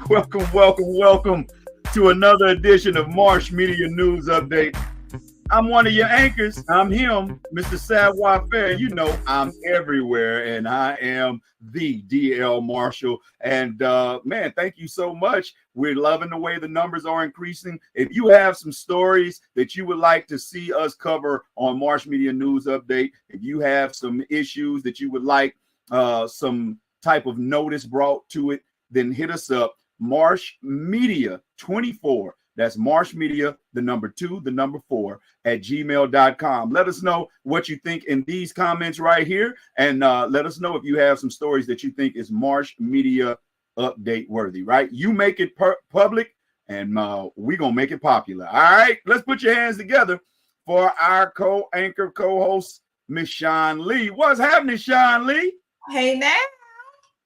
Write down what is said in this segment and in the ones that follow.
Welcome to another edition of Marsh Media News Update. I'm one of your anchors. I'm him, Mr. Savoy Fair. You know I'm everywhere, and I am the DL Marshall. And man, thank you so much. We're loving the way the numbers are increasing. If you have some stories that you would like to see us cover on Marsh Media News Update, if you have some issues that you would like some type of notice brought to it, then hit us up. Marsh Media 24. That's Marsh Media, the number 2, the number 4 at gmail.com. Let us know what you think in these comments right here. And let us know if you have some stories that you think is Marsh Media update worthy, right? You make it public and we're going to make it popular. All right, let's put your hands together for our co-anchor, co-host, Miss Shawn Lee. What's happening, Shawn Lee? Hey, now.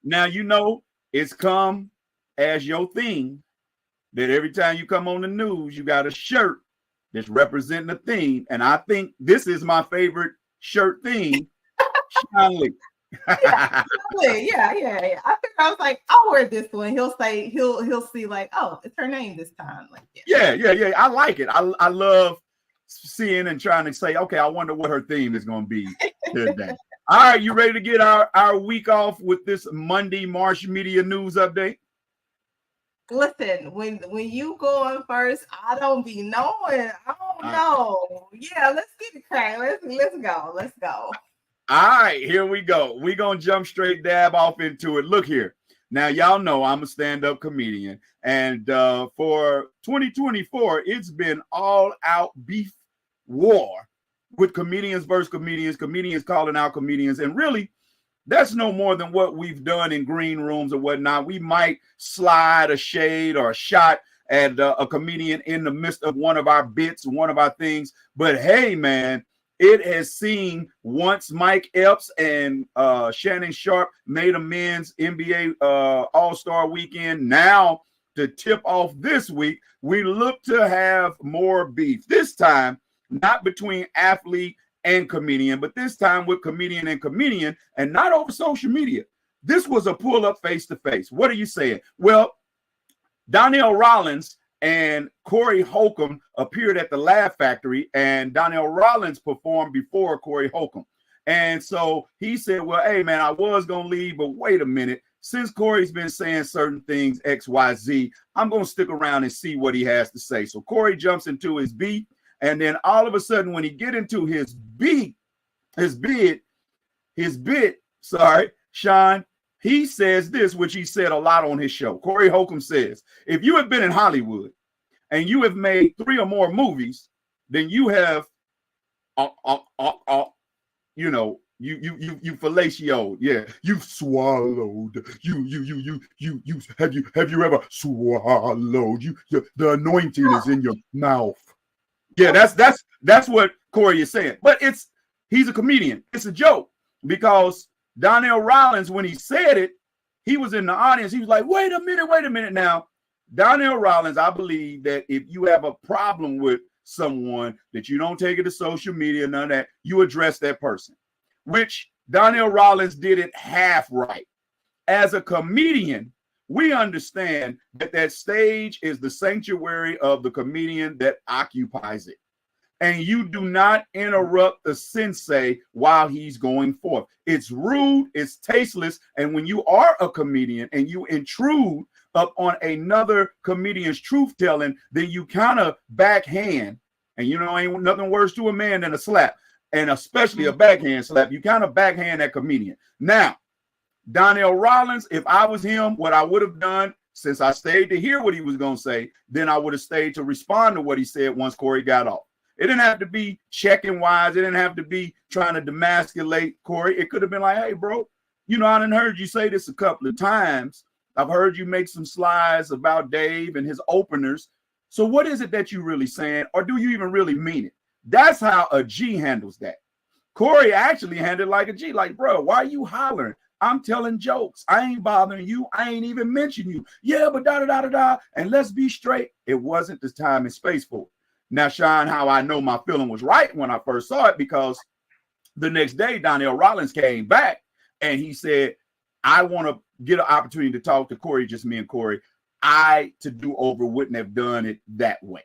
Now, you know, it's come as your theme that every time you come on the news, you got a shirt that's representing a theme. And I think this is my favorite shirt theme, Shawn Lee. yeah. I was like, I'll wear this one. He'll see like, oh, it's her name this time. Like, yeah. I like it. I love seeing and trying to say, okay, I wonder what her theme is going to be today. All right, you ready to get our week off with this Monday Marsh Media News Update? Listen, when you go on first, I don't be knowing. I don't know. Yeah, let's get it cracked. Let's go. All right, here we go. We're going to jump straight dab off into it. Look here. Now, y'all know I'm a stand-up comedian. And for 2024, it's been all-out beef war with comedians versus comedians calling out comedians. And really, that's no more than what we've done in green rooms or whatnot. We might slide a shade or a shot at a comedian in the midst of one of our bits, one of our things. But hey, man, it has seen once Mike Epps and Shannon Sharp made amends NBA All-Star Weekend. Now, to tip off this week, we look to have more beef. This time, not between athlete and comedian, but this time with comedian and not over social media. This was a pull-up face-to-face. What are you saying? Well, Donnell Rollins and Corey Holcomb appeared at the Laugh Factory, and Donnell Rollins performed before Corey Holcomb. And so he said, well, hey, man, I was going to leave, but wait a minute. Since Corey's been saying certain things, X, Y, Z, I'm going to stick around and see what he has to say. So Corey jumps into his beat. And then all of a sudden, when he get into his bit, Shawn, he says this, which he said a lot on his show. Corey Holcomb says, if you have been in Hollywood and you have made 3 or more movies, then you have, you fellatioed. Yeah, you've swallowed. Have you ever swallowed? The anointing is in your mouth. Yeah, that's what Corey is saying. But he's a comedian. It's a joke because Donnell Rollins, when he said it, he was in the audience. He was like, wait a minute. Now, Donnell Rollins, I believe that if you have a problem with someone, that you don't take it to social media, none of that, you address that person, which Donnell Rollins did it half right. As a comedian, we understand that stage is the sanctuary of the comedian that occupies it. And you do not interrupt the sensei while he's going forth. It's rude, it's tasteless. And when you are a comedian and you intrude up on another comedian's truth telling, then you kind of backhand. And you know, ain't nothing worse to a man than a slap, and especially a backhand slap. You kind of backhand that comedian. Now, Donnell Rollins, if I was him, what I would have done, since I stayed to hear what he was going to say, then I would have stayed to respond to what he said once Corey got off. It didn't have to be checking wise. It didn't have to be trying to demasculate Corey. It could have been like, hey, bro, you know, I done heard you say this a couple of times. I've heard you make some slides about Dave and his openers. So what is it that you really saying? Or do you even really mean it? That's how a G handles that. Corey actually handled like a G. Like, bro, why are you hollering? I'm telling jokes. I ain't bothering you. I ain't even mention you. Yeah, but da-da-da-da-da. And let's be straight. It wasn't the time and space for it. Now, Shawn, how I know my feeling was right when I first saw it, because the next day, Donnell Rollins came back and he said, I want to get an opportunity to talk to Corey, just me and Corey. I, to do over, wouldn't have done it that way.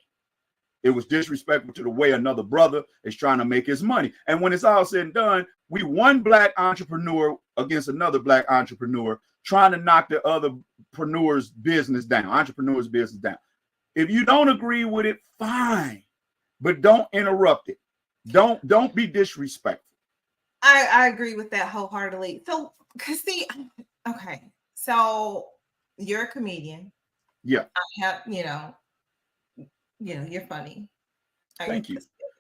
It was disrespectful to the way another brother is trying to make his money. And when it's all said and done, we one black entrepreneur against another black entrepreneur trying to knock the other entrepreneur's business down. If you don't agree with it, fine, but don't interrupt it. Don't be disrespectful. I agree with that wholeheartedly. So, cause see, okay, so you're a comedian. Yeah. I have, you're funny. Thank you.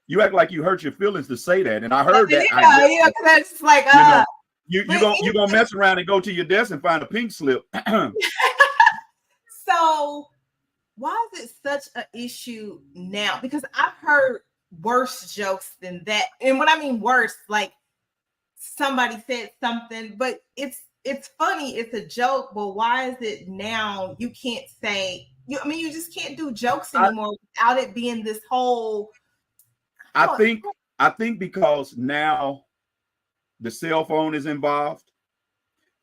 You act like you hurt your feelings to say that, and I heard that. Yeah, that's like you're gonna mess around and go to your desk and find a pink slip. So why is it such an issue now? Because I've heard worse jokes than that, and when I mean worse, like somebody said something, but it's funny, it's a joke, but why is it now you can't say? You just can't do jokes anymore without it being this whole. I think because now the cell phone is involved,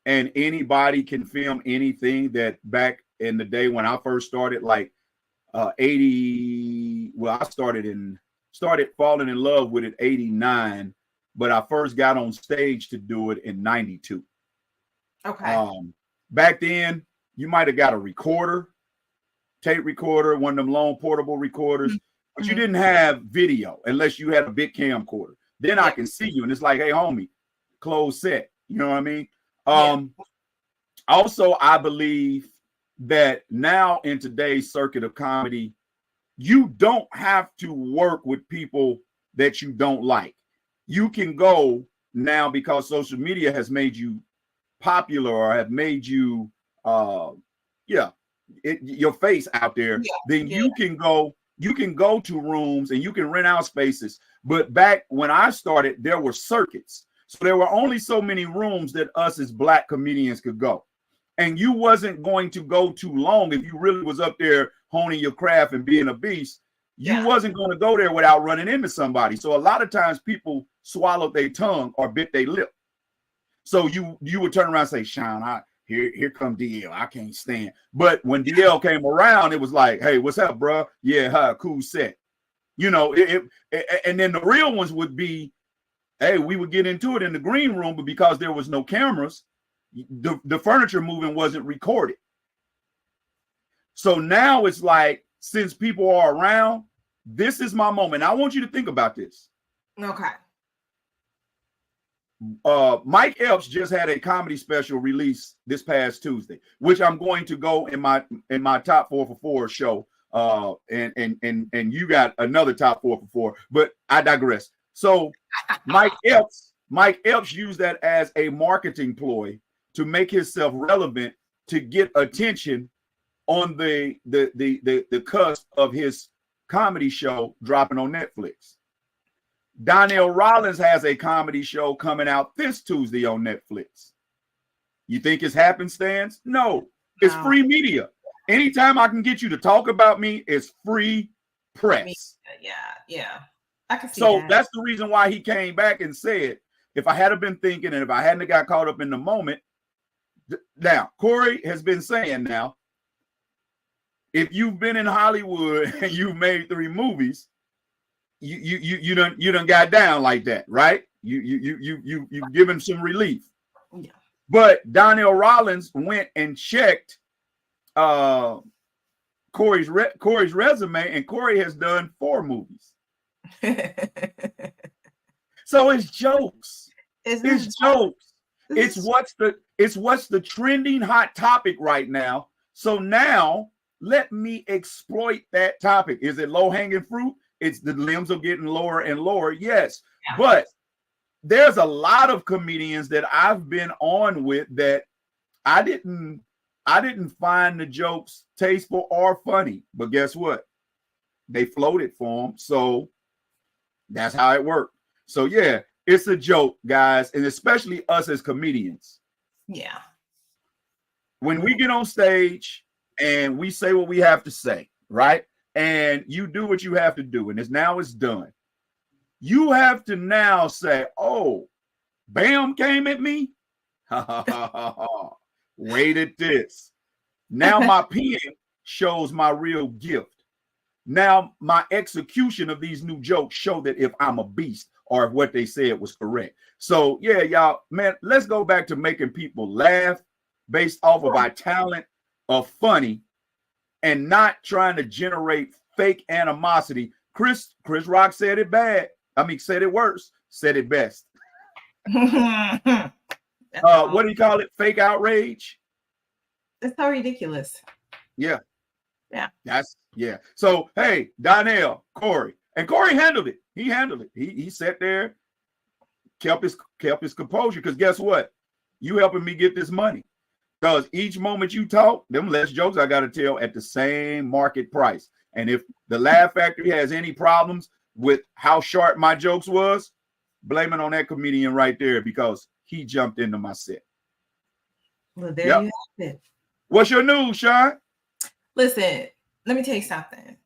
and anybody can film anything. That back in the day when I first started, like 80. Well, I started falling in love with it 89, but I first got on stage to do it in 92. Okay. Back then, you might have got a recorder. Tape recorder, one of them long portable recorders, but you didn't have video unless you had a big camcorder. Then I can see you, and it's like, hey, homie, closed set. You know what I mean? Also, I believe that now in today's circuit of comedy, you don't have to work with people that you don't like. You can go now because social media has made you popular or have made you, your face out there. Then you can go to rooms and you can rent out spaces. But back when I started, there were circuits. So there were only so many rooms that us as black comedians could go. And you wasn't going to go too long if you really was up there honing your craft and being a beast. You wasn't going to go there without running into somebody. So a lot of times people swallowed their tongue or bit their lip. So you would turn around and say, Shawn, here come DL. I can't stand. But when DL came around, it was like, hey, what's up, bro? Yeah, cool set. And then the real ones would be, hey, we would get into it in the green room, but because there was no cameras, the furniture moving wasn't recorded. So now it's like, since people are around, this is my moment. I want you to think about this. Okay. Mike Epps just had a comedy special release this past Tuesday, which I'm going to go in my top 4 for 4 show. And you got another top 4 for 4, but I digress. So Mike Epps used that as a marketing ploy to make himself relevant, to get attention on the cusp of his comedy show dropping on Netflix. Donnell Rollins has a comedy show coming out this Tuesday on Netflix. You think it's happenstance? No, it's free media. Anytime I can get you to talk about me, it's free press. Yeah. I can see so that. That's the reason why he came back and said, if I had been thinking and if I hadn't got caught up in the moment. Now, Corey has been saying now, if you've been in Hollywood and you've made 3 movies, you done got down like that, right? You've given some relief. Yeah. But Donnell Rollins went and checked Corey's resume, and Corey has done 4 movies. So it's jokes. It's jokes. It's what's the trending hot topic right now. So now let me exploit that topic. Is it low-hanging fruit? It's the limbs are getting lower and lower. Yes. Yeah. But there's a lot of comedians that I've been on with that I didn't find the jokes tasteful or funny. But guess what? They floated for them. So that's how it worked. So yeah, it's a joke, guys, and especially us as comedians. Yeah. When we get on stage and we say what we have to say, right? And you do what you have to do, and it's done. You have to now say, oh, Bam came at me. Wait at this. Now my pen shows my real gift. Now my execution of these new jokes show that if I'm a beast or if what they said was correct. So yeah, y'all, man, let's go back to making people laugh based off of our talent of funny and not trying to generate fake animosity. Chris Rock said it bad. I mean, said it worse, said it best. What do you call it? Fake outrage? It's so ridiculous. Yeah. Yeah. Yeah. So hey, Donnell, Corey, and Corey handled it. He handled it. He sat there, kept his composure. Because guess what? You helping me get this money. Because each moment you talk, them less jokes I got to tell at the same market price. And if the Laugh Factory has any problems with how sharp my jokes was, blame it on that comedian right there because he jumped into my set. Well, there you have it. What's your news, Shawn? Listen, let me tell you something.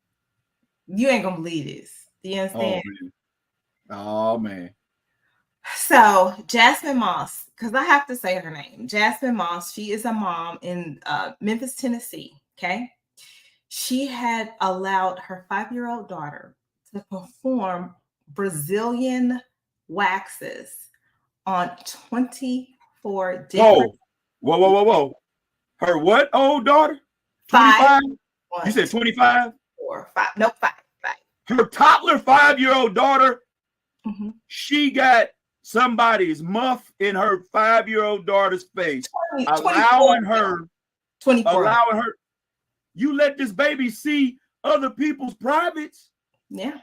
You ain't gonna believe this. Do you understand? Oh man. So Jasmine Moss, because I have to say her name, Jasmine Moss. She is a mom in Memphis, Tennessee. Okay, she had allowed her 5-year-old daughter to perform Brazilian waxes on 24 different. Whoa. Her what old daughter? 25? You said 25? 4, 5. Nope, 5. Her toddler 5-year-old daughter, she got somebody's muff in her 5-year-old daughter's face, allowing her. You let this baby see other people's privates? Yeah.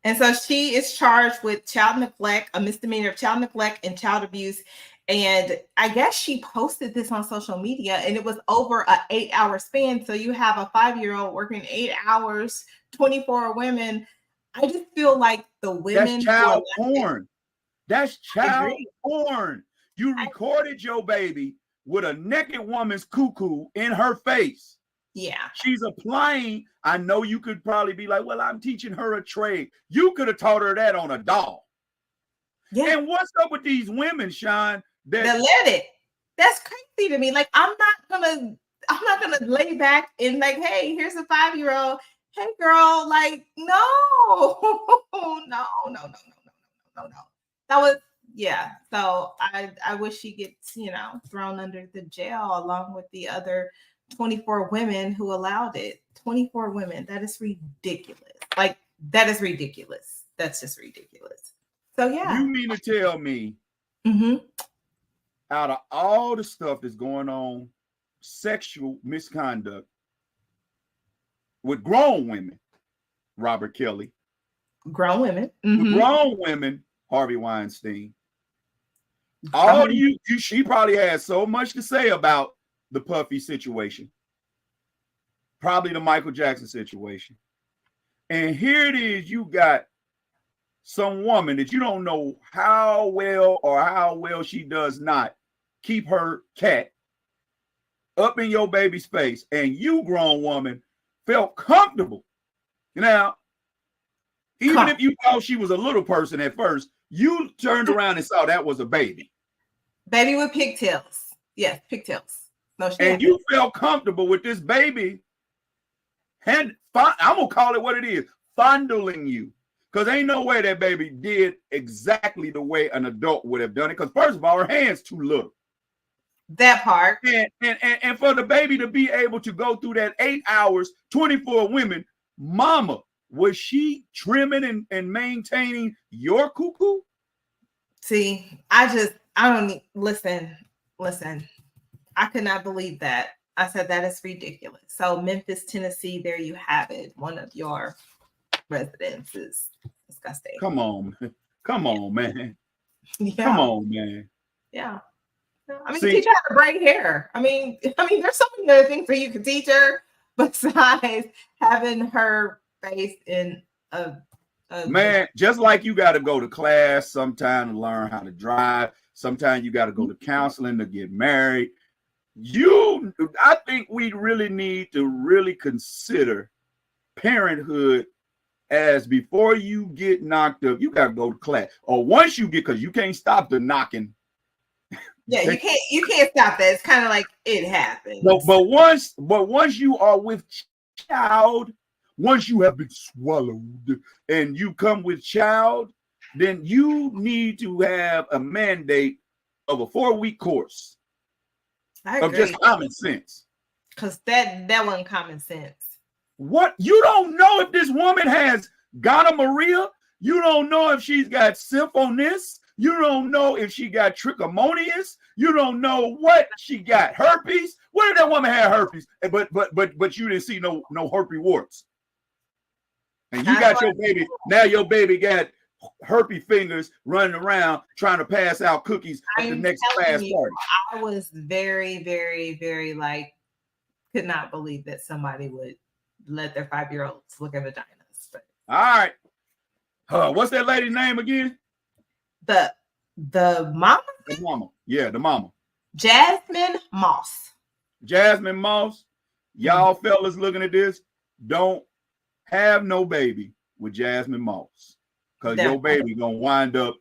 And so she is charged with child neglect, a misdemeanor of child neglect and child abuse. And I guess she posted this on social media, and it was over an 8-hour span. So you have a 5-year-old working 8 hours, 24 women. I just feel like the women. That's child porn. That's child porn. You recorded your baby with a naked woman's cuckoo in her face. Yeah. She's applying. I know you could probably be like, well, I'm teaching her a trade. You could have taught her that on a doll. Yeah. And what's up with these women, Shawn? That let it. That's crazy to me. Like, I'm not gonna lay back and like, hey, here's a 5-year-old. Hey girl, like, no. That was, yeah. So I wish she gets, thrown under the jail along with the other 24 women who allowed it. 24 women. That is ridiculous. Like, that is ridiculous. That's just ridiculous. So yeah. You mean to tell me out of all the stuff that's going on, sexual misconduct with grown women, Robert Kelly, grown women, grown women, Harvey Weinstein, all she probably has so much to say about the Puffy situation, probably the Michael Jackson situation. And here it is, you got some woman that you don't know how well she does not keep her cat up in your baby's face, and you, grown woman, felt comfortable. Now, even if you thought she was a little person at first, you turned around and saw that was a baby. Baby with pigtails. Yes, pigtails. No, and you felt comfortable with this baby, and I'm gonna call it what it is, fondling you. Because ain't no way that baby did exactly the way an adult would have done it. Because first of all, her hand's too little. That part. And for the baby to be able to go through that 8 hours, 24 women, mama, was she trimming and maintaining your cuckoo? See, I don't listen. I could not believe that. I said that is ridiculous. So Memphis, Tennessee, there you have it. One of your residents is disgusting. Come on, man. Yeah. Come on, man. Yeah. I mean, teach her how to braid hair. I mean, there's so many other things that you can teach her besides having her face in a man. Just like you got to go to class sometime to learn how to drive. Sometimes you got to go to counseling to get married. I think we really need to really consider parenthood as before you get knocked up, you got to go to class. Or once you get, because you can't stop the knocking Yeah, you can't stop that. It's kind of like it happens. But once you are with child, once you have been swallowed and you come with child, then you need to have a mandate of a 4-week course of just common sense. Because that wasn't common sense. What? You don't know if this woman has gonorrhea. You don't know if she's got syphilis. You don't know if she got trichomoniasis. You don't know what she got. Herpes. What if that woman had herpes? But you didn't see no herpes warts. And you got your baby. Now your baby got herpes fingers running around trying to pass out cookies at the next class party. I was very, very, very like, could not believe that somebody would let their 5-year-olds look at vaginas. But. All right. What's that lady's name again? The mama? The mama. Yeah, the mama. Jasmine Moss. Jasmine Moss. Y'all fellas looking at this, don't have no baby with Jasmine Moss. Because your baby gonna wind up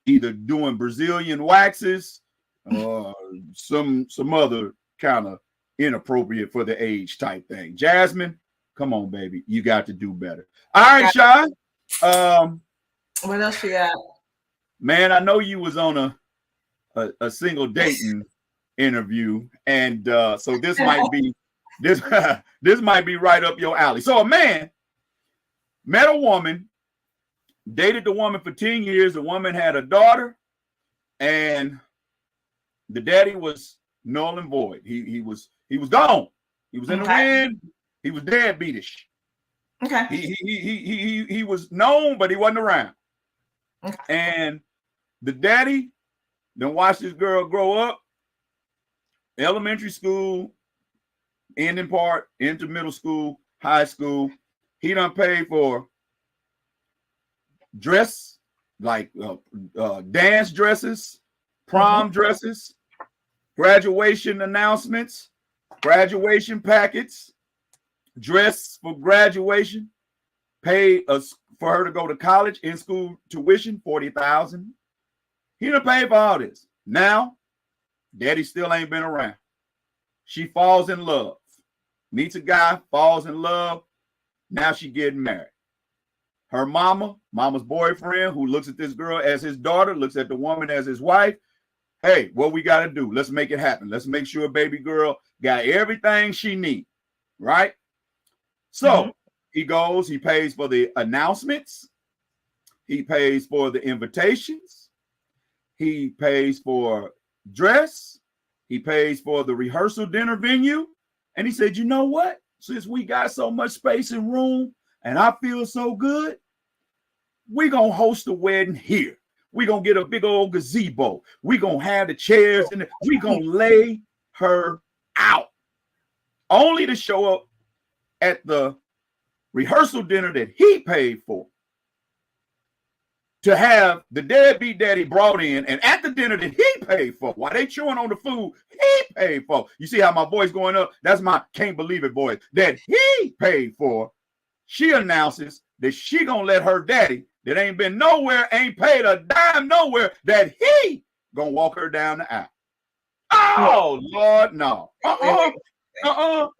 either doing Brazilian waxes or some other kind of inappropriate for the age type thing. Jasmine, come on, baby. You got to do better. All right, Shawn. What else you got? Man, I know you was on a single dating interview, and so this might be this might be right up your alley. So a man met a woman, dated the woman for 10 years. The woman had a daughter, and the daddy was null and void. He was gone. He was in the wind. He was deadbeatish. Okay. He was known, but he wasn't around. Okay. And the daddy then watched this girl grow up, elementary school, ending part into middle school, high school. He done paid for dress, like dance dresses, prom dresses, graduation announcements, graduation packets, dress for graduation, paid for her to go to college, in school tuition, $40,000. He done paid for all this. Now, daddy still ain't been around. She falls in love, meets a guy, falls in love. Now she getting married. Her mama's boyfriend, who looks at this girl as his daughter, looks at the woman as his wife. Hey, what we got to do? Let's make it happen. Let's make sure baby girl got everything she needs, right? So he goes, he pays for the announcements. He pays for the invitations. He pays for dress. He pays for the rehearsal dinner venue. And he said, you know what? Since we got so much space and room and I feel so good, we're going to host a wedding here. We're going to get a big old gazebo. We're going to have the chairs and we're going to lay her out. Only to show up at the rehearsal dinner that he paid for, to have the deadbeat daddy brought in, and at the dinner that he paid for, while they chewing on the food he paid for. You see how my voice going up? That's my can't believe it voice. That he paid for. She announces that she gonna let her daddy, that ain't been nowhere, ain't paid a dime nowhere, that he gonna walk her down the aisle. Oh Lord, no.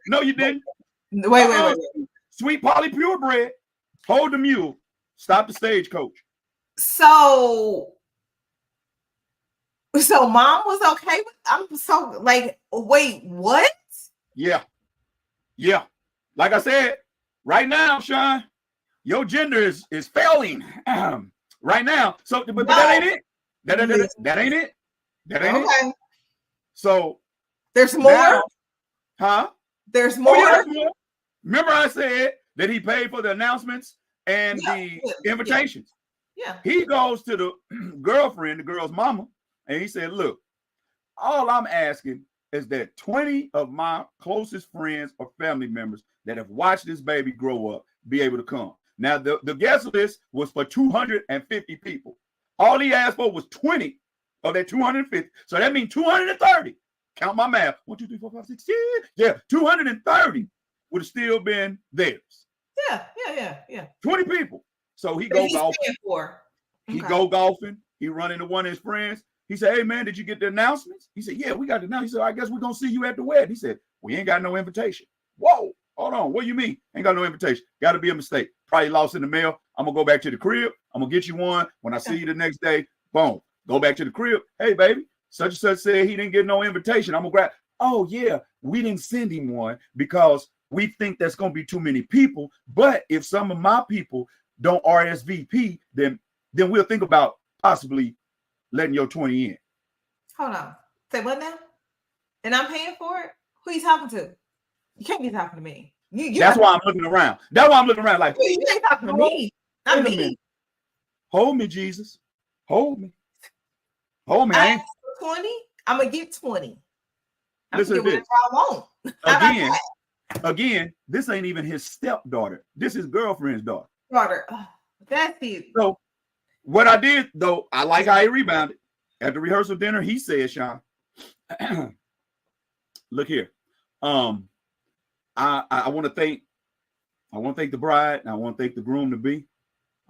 No, you didn't. Wait. Sweet Polly purebred. Hold the mule. Stop the stagecoach. So mom was okay with, I'm so like, wait, what? Yeah. Like I said, right now, Shawn, your gender is failing right now. So, but that ain't it. That ain't it. That ain't it. So there's more. Now, huh? There's more. There's more. Remember, I said that he paid for the announcements and the invitations. Yeah. He goes to the girlfriend, the girl's mama, and he said, look, all I'm asking is that 20 of my closest friends or family members that have watched this baby grow up be able to come. Now, the guest list was for 250 people. All he asked for was 20 of that 250. So that means 230. Count my math. 1, 2, 3, 4, 5, 6, 7. Yeah, 230 would have still been theirs. Yeah. 20 people. So he goes golfing. For. Okay. He go golfing. He run into one of his friends. He said, hey, man, did you get the announcements? He said, yeah, we got the announcement. He said, I guess we're going to see you at the wedding. He said, we ain't got no invitation. Whoa, hold on. What do you mean? Ain't got no invitation. Got to be a mistake. Probably lost in the mail. I'm going to go back to the crib. I'm going to get you one. When I see you the next day, boom, go back to the crib. Hey, baby, such and such said he didn't get no invitation. I'm going to grab. Oh, yeah, we didn't send him one because we think that's going to be too many people. But if some of my people don't RSVP, then we'll think about possibly letting your 20 in. Hold on. Say what now? And I'm paying for it? Who you talking to? You can't be talking to me. That's why I'm looking around. That's why I'm looking around like, you ain't talking to me. Not me. Hold me, Jesus. Hold me. Hold me. I asked for 20. I'm going to get 20. Listen to this. I want. Again, this ain't even his stepdaughter. This is girlfriend's daughter. Oh, that's it. So what I did, though, I like how he rebounded. At the rehearsal dinner, he said, Shawn, look here. I want to thank the bride and I want to thank the groom to be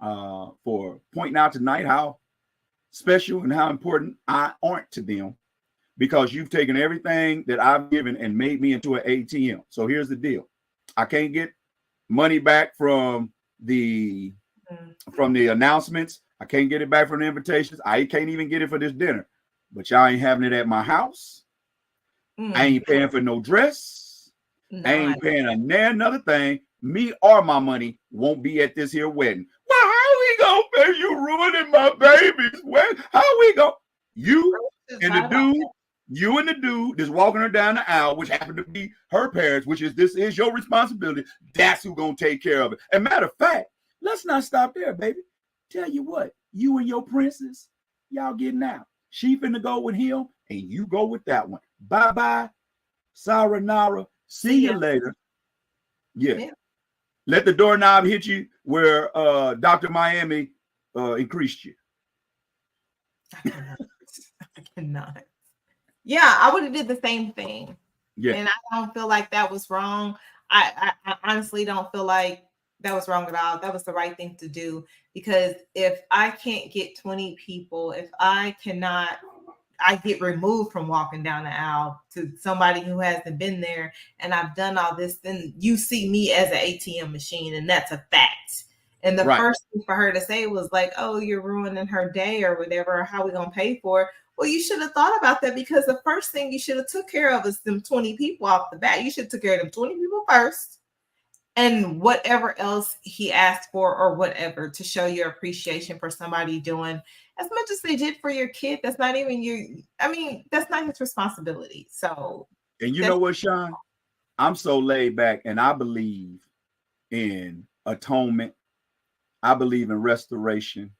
for pointing out tonight how special and how important I aren't to them, because you've taken everything that I've given and made me into an ATM. So here's the deal. I can't get money back from the announcements. I can't get it back from the invitations. I can't even get it for this dinner. But y'all ain't having it at my house. I ain't paying for no dress. I ain't paying another thing. Me or my money won't be at this here wedding. Well, how we gonna pay? You ruining my baby's wedding. How we go? You and the dude that's walking her down the aisle, which happened to be her parents, this is your responsibility. That's who gonna take care of it. And matter of fact, let's not stop there, baby. Tell you what, you and your princess, y'all getting out. She finna go with him, and you go with that one. Bye-bye, sayonara. See you later. Yeah. Let the doorknob hit you where Dr. Miami increased you. I cannot. Yeah, I would have did the same thing. Yeah. And I don't feel like that was wrong. I honestly don't feel like that was wrong at all. That was the right thing to do, because if I can't get 20 people, if I get removed from walking down the aisle to somebody who hasn't been there, and I've done all this, then you see me as an ATM machine, and that's a fact. And the first thing for her to say was like, oh, you're ruining her day or whatever, or how we gonna pay for it? Well, you should have thought about that, because the first thing you should have took care of is them 20 people off the bat. You should have took care of them 20 people first, and whatever else he asked for or whatever, to show your appreciation for somebody doing as much as they did for your kid. That's not even that's not his responsibility. So, and you know what, Shawn? I'm so laid back, and I believe in atonement. I believe in restoration.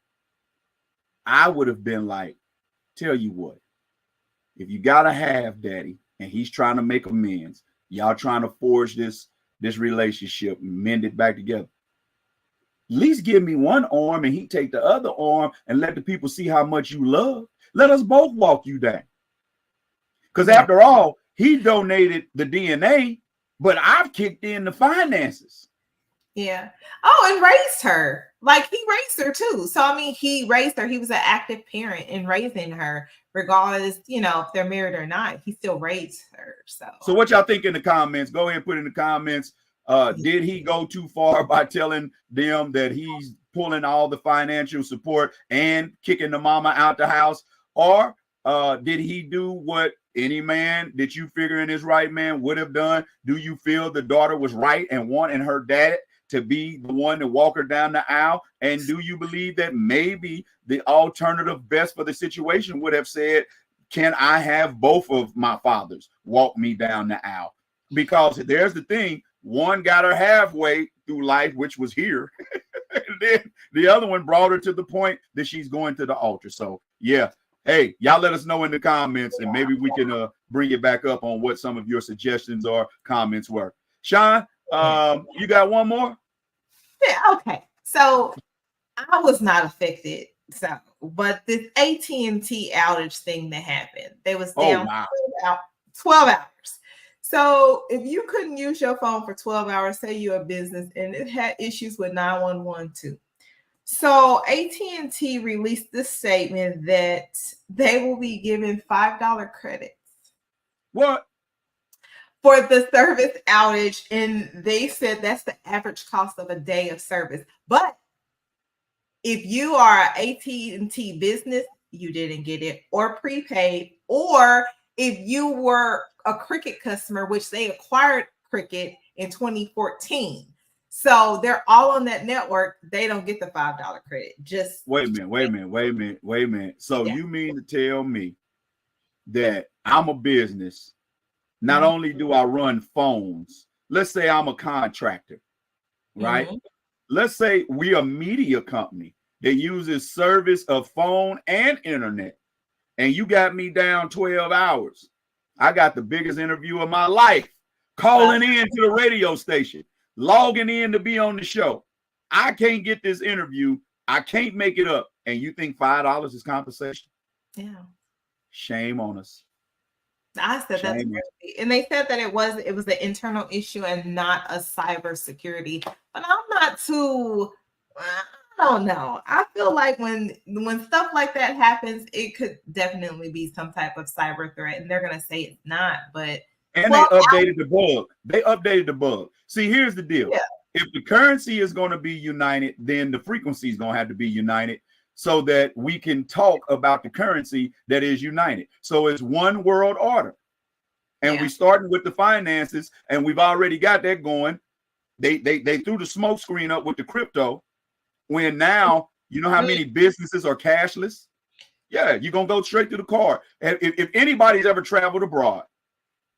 I would have been like, tell you what, if you gotta have daddy and he's trying to make amends, y'all trying to forge this relationship, mend it back together, at least give me one arm and he take the other arm and let the people see how much you love. Let us both walk you down. Because after all, he donated the DNA, but I've kicked in the finances. Yeah. Oh, and raised her. Like, he raised her too. So, I mean, he raised her. He was an active parent in raising her, regardless, if they're married or not. He still raised her. So what y'all think in the comments? Go ahead and put in the comments. Did he go too far by telling them that he's pulling all the financial support and kicking the mama out the house? Or did he do what any man that you figure in his right man would have done? Do you feel the daughter was right and wanting her dad to be the one to walk her down the aisle? And do you believe that maybe the alternative best for the situation would have said, can I have both of my fathers walk me down the aisle? Because there's the thing, one got her halfway through life, which was here. And then the other one brought her to the point that she's going to the altar. So yeah. Hey, y'all let us know in the comments, and maybe we can bring it back up on what some of your suggestions or comments were. Shawn, you got one more? Yeah, okay. So I was not affected. But this AT&T outage thing that happened, they was down 12 hours. So if you couldn't use your phone for 12 hours, say you're a business and it had issues with 911 too, So AT&T released this statement that they will be giving $5 credits. What? For the service outage, and they said that's the average cost of a day of service. But if you are an AT&T business, you didn't get it, or prepaid, or if you were a Cricket customer, which they acquired Cricket in 2014. So they're all on that network. They don't get the $5 credit. Just wait a minute. So you mean to tell me that I'm a business? Not only do I run phones, let's say I'm a contractor, right? Let's say we're a media company that uses service of phone and internet, and you got me down 12 hours. I got the biggest interview of my life, calling in to the radio station, logging in to be on the show. I can't get this interview. I can't make it up. And you think $5 is compensation? Yeah. Shame on us. I said that's crazy. And they said that it was an internal issue and not a cyber security. But I'm not too, I don't know. I feel like when stuff like that happens, it could definitely be some type of cyber threat, and they're gonna say it's not. But and they updated the bug. They updated the bug. See, here's the deal. Yeah. If the currency is going to be united, then the frequency is going to have to be united so that we can talk about the currency that is united. So it's one world order. And we starting with the finances, and we've already got that going. They threw the smoke screen up with the crypto, when now you know how many businesses are cashless? Yeah, you're going to go straight to the card. And if anybody's ever traveled abroad,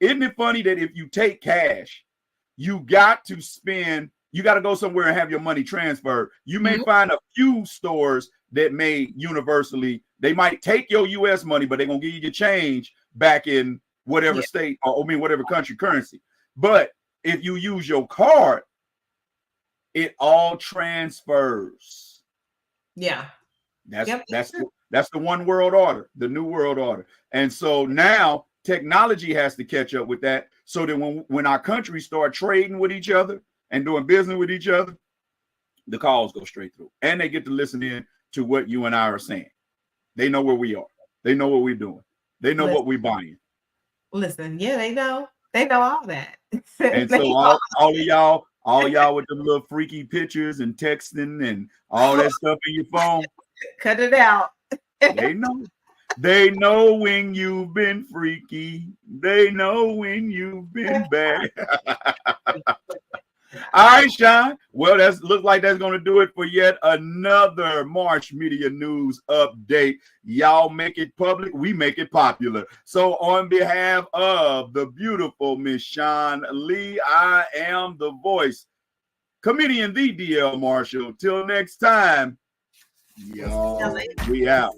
isn't it funny that if you take cash, you got to go somewhere and have your money transferred. You may find a few stores that may universally, they might take your US money, but they're going to give you your change back in whatever state, or whatever country currency. But if you use your card, it all transfers. Yeah. That's the one world order, the new world order. And so now technology has to catch up with that, so that when our countries start trading with each other and doing business with each other, the calls go straight through, and they get to listen in to what you and I are saying. They know where we are. They know what we're doing. They know what we're buying. Listen, yeah, they know all that. And so all of y'all with them little freaky pictures and texting and all that stuff in your phone, cut it out. They know. They know when you've been freaky. They know when you've been bad. All right, Shawn. Well, that looks like that's going to do it for yet another Marsh Media News update. Y'all make it public. We make it popular. So on behalf of the beautiful Miss Shawn Lee, I am the voice, comedian the DL Marshall. Till next time, y'all, we out.